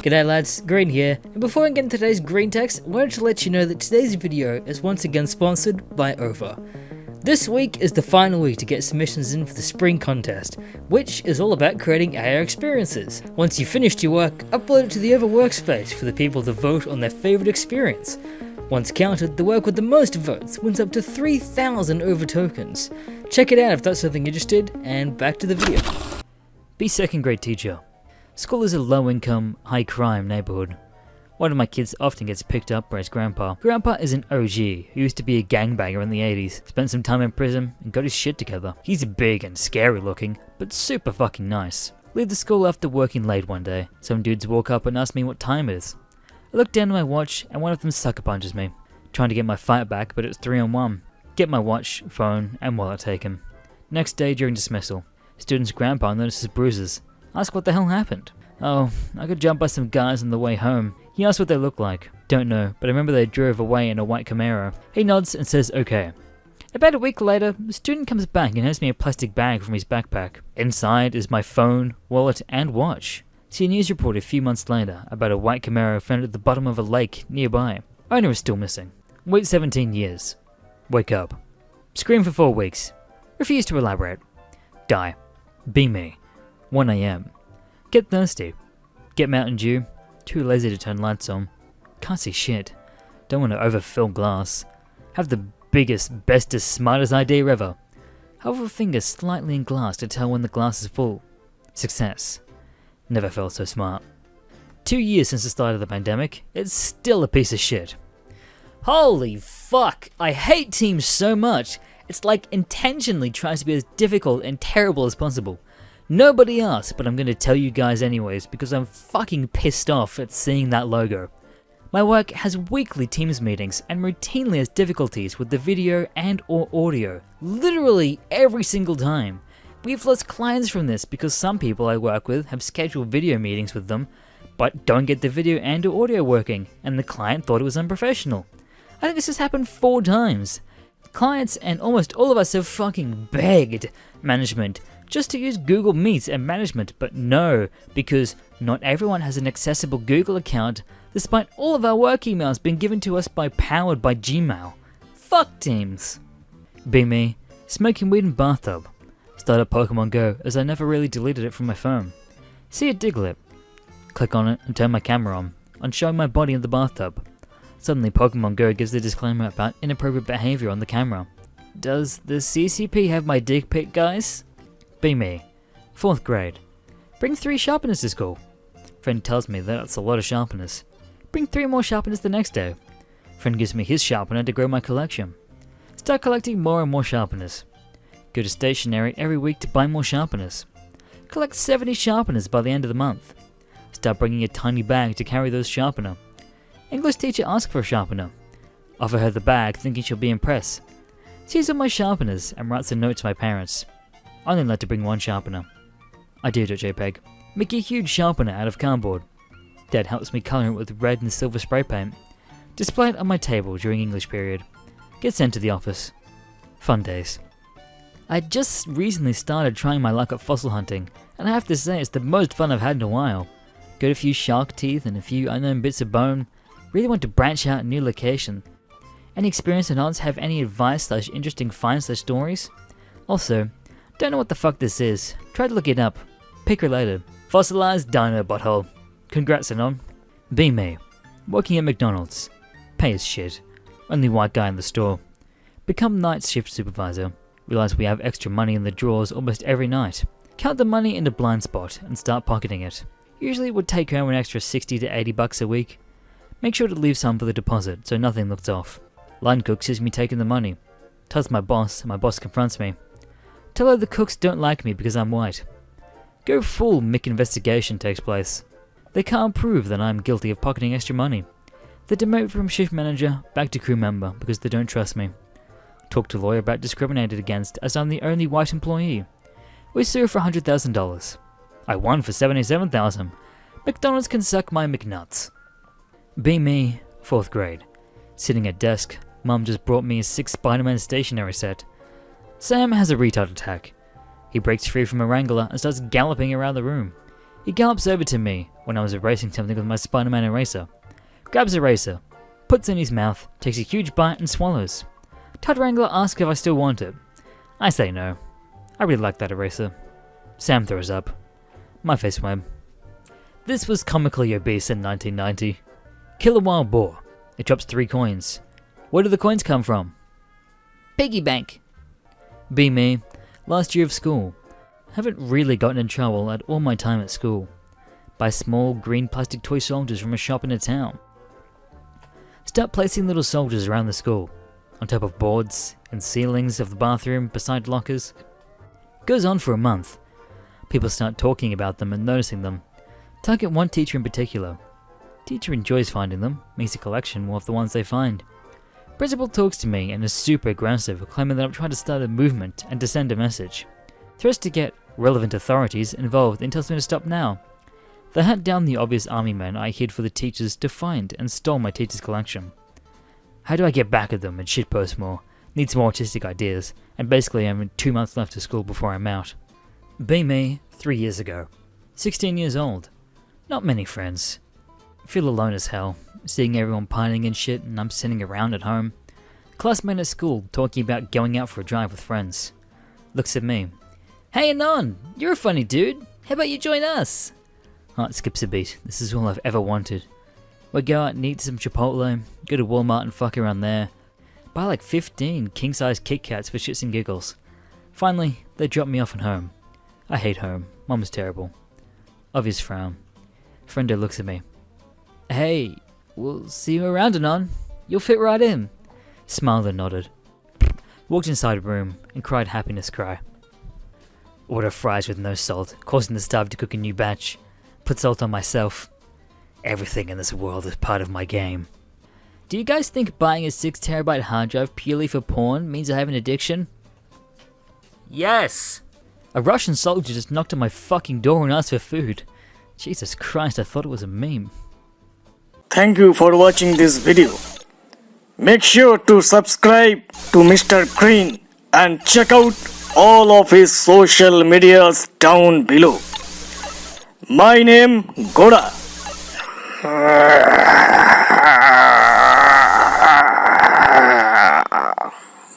G'day lads, Green here, and before I get into today's Greentext, I wanted to let you know that today's video is once again sponsored by Over. This week is the final week to get submissions in for the spring contest, which is all about creating AR experiences. Once you've finished your work, upload it to the Over workspace for the people to vote on their favourite experience. Once counted, the work with the most votes wins up to 3,000 Over tokens. Check it out if that's something you're interested, and back to the video. Be second grade teacher. School is a low-income, high-crime neighborhood. One of my kids often gets picked up by his grandpa. Grandpa is an OG who used to be a gangbanger in the 80s, spent some time in prison, and got his shit together. He's big and scary looking, but super fucking nice. Leave the school after working late one day. Some dudes walk up and ask me what time it is. I look down at my watch and one of them sucker punches me, trying to get my fight back, but it's 3-on-1. Get my watch, phone, and wallet taken. Next day during dismissal, student's grandpa notices bruises. Ask what the hell happened. Oh, I got jumped by some guys on the way home. He asked what they looked like. Don't know, but I remember they drove away in a white Camaro. He nods and says okay. About a week later, the student comes back and hands me a plastic bag from his backpack. Inside is my phone, wallet, and watch. See a news report a few months later about a white Camaro found at the bottom of a lake nearby. Owner is still missing. Wait 17 years. Wake up. Scream for 4 weeks. Refuse to elaborate. Die. Be me. 1 AM. Get thirsty. Get Mountain Dew. Too lazy to turn lights on. Can't see shit. Don't want to overfill glass. Have the biggest, bestest, smartest idea ever. Hold a finger slightly in glass to tell when the glass is full. Success. Never felt so smart. 2 years since the start of the pandemic. It's still a piece of shit. Holy fuck! I hate Teams so much. It's like intentionally tries to be as difficult and terrible as possible. Nobody asked, but I'm going to tell you guys anyways because I'm fucking pissed off at seeing that logo. My work has weekly Teams meetings and routinely has difficulties with the video and or audio, literally every single time. We've lost clients from this because some people I work with have scheduled video meetings with them, but don't get the video and or audio working, and the client thought it was unprofessional. I think this has happened 4 times. Clients and almost all of us have fucking begged management just to use Google Meets and management, but no, because not everyone has an accessible Google account despite all of our work emails being given to us powered by Gmail. Fuck Teams. Be me, smoking weed in bathtub. Started Pokemon Go as I never really deleted it from my phone. See a Diglett. Click on it and turn my camera on showing my body in the bathtub. Suddenly Pokemon Go gives a disclaimer about inappropriate behavior on the camera. Does the CCP have my dick pic, guys? Be me. 4th grade. Bring 3 sharpeners to school. Friend tells me that's a lot of sharpeners. Bring 3 more sharpeners the next day. Friend gives me his sharpener to grow my collection. Start collecting more and more sharpeners. Go to stationery every week to buy more sharpeners. Collect 70 sharpeners by the end of the month. Start bringing a tiny bag to carry those sharpener. English teacher asks for a sharpener. Offer her the bag thinking she'll be impressed. Sees all my sharpeners and writes a note to my parents. Only allowed to bring 1 sharpener. I do.jpg. Make a huge sharpener out of cardboard. Dad helps me colour it with red and silver spray paint. Display it on my table during English period. Get sent to the office. Fun days. I just recently started trying my luck at fossil hunting, and I have to say it's the most fun I've had in a while. Got a few shark teeth and a few unknown bits of bone. Really want to branch out a new location. Any experienced adults have any advice / interesting finds / stories? Also, don't know what the fuck this is. Try to look it up. Pick related. Fossilized dino butthole. Congrats, Anon. Be me. Working at McDonald's. Pay as shit. Only white guy in the store. Become night shift supervisor. Realize we have extra money in the drawers almost every night. Count the money in a blind spot and start pocketing it. Usually would take home an extra 60 to 80 bucks a week. Make sure to leave some for the deposit so nothing looks off. Line cook sees me taking the money. Tells my boss and my boss confronts me. Tell her the cooks don't like me because I'm white. Go full Mick investigation takes place. They can't prove that I'm guilty of pocketing extra money. They demote from shift manager back to crew member because they don't trust me. Talk to lawyer about discriminated against as I'm the only white employee. We sue for $100,000. I won for $77,000. McDonald's can suck my McNuts. Be me, 4th grade. Sitting at desk, Mum just brought me a 6 Spider-Man stationery set. Sam has a retard attack. He breaks free from a wrangler and starts galloping around the room. He gallops over to me when I was erasing something with my Spider-Man eraser, grabs the eraser, puts it in his mouth, takes a huge bite and swallows. Todd Wrangler asks if I still want it. I say no. I really like that eraser. Sam throws up. My face web. This was comically obese in 1990. Kill a wild boar. It drops 3 coins. Where do the coins come from? Piggy bank. Be me. Last year of school. Haven't really gotten in trouble at all my time at school. Buy small green plastic toy soldiers from a shop in a town. Start placing little soldiers around the school. On top of boards, and ceilings of the bathroom, beside lockers. Goes on for a month. People start talking about them and noticing them. Target one teacher in particular. Teacher enjoys finding them, makes a collection more of the ones they find. Principal talks to me and is super aggressive, claiming that I'm trying to start a movement and to send a message. Threats to get relevant authorities involved and tells me to stop now. They hunt down the obvious army men I hid for the teachers to find and stole my teacher's collection. How do I get back at them and shitpost more? Need some more artistic ideas, and basically I'm 2 months left of school before I'm out. Be me, 3 years ago. 16 years old. Not many friends. Feel alone as hell, seeing everyone pining and shit, and I'm sitting around at home. Classmate at school talking about going out for a drive with friends. Looks at me. Hey Anon, you're a funny dude. How about you join us? Heart skips a beat. This is all I've ever wanted. We go out and eat some Chipotle, go to Walmart and fuck around there. Buy like 15 king-size Kit Kats for shits and giggles. Finally, they drop me off at home. I hate home. Mum's terrible. Obvious frown. Friendo looks at me. Hey, we'll see you around, Anon. You'll fit right in. Smiled and nodded. Walked inside a room and cried happiness cry. Order fries with no salt, causing the staff to cook a new batch. Put salt on myself. Everything in this world is part of my game. Do you guys think buying a 6TB hard drive purely for porn means I have an addiction? Yes! A Russian soldier just knocked on my fucking door and asked for food. Jesus Christ, I thought it was a meme. Thank you for watching this video. Make sure to subscribe to Mr. Green and check out all of his social medias down below. My name Goda.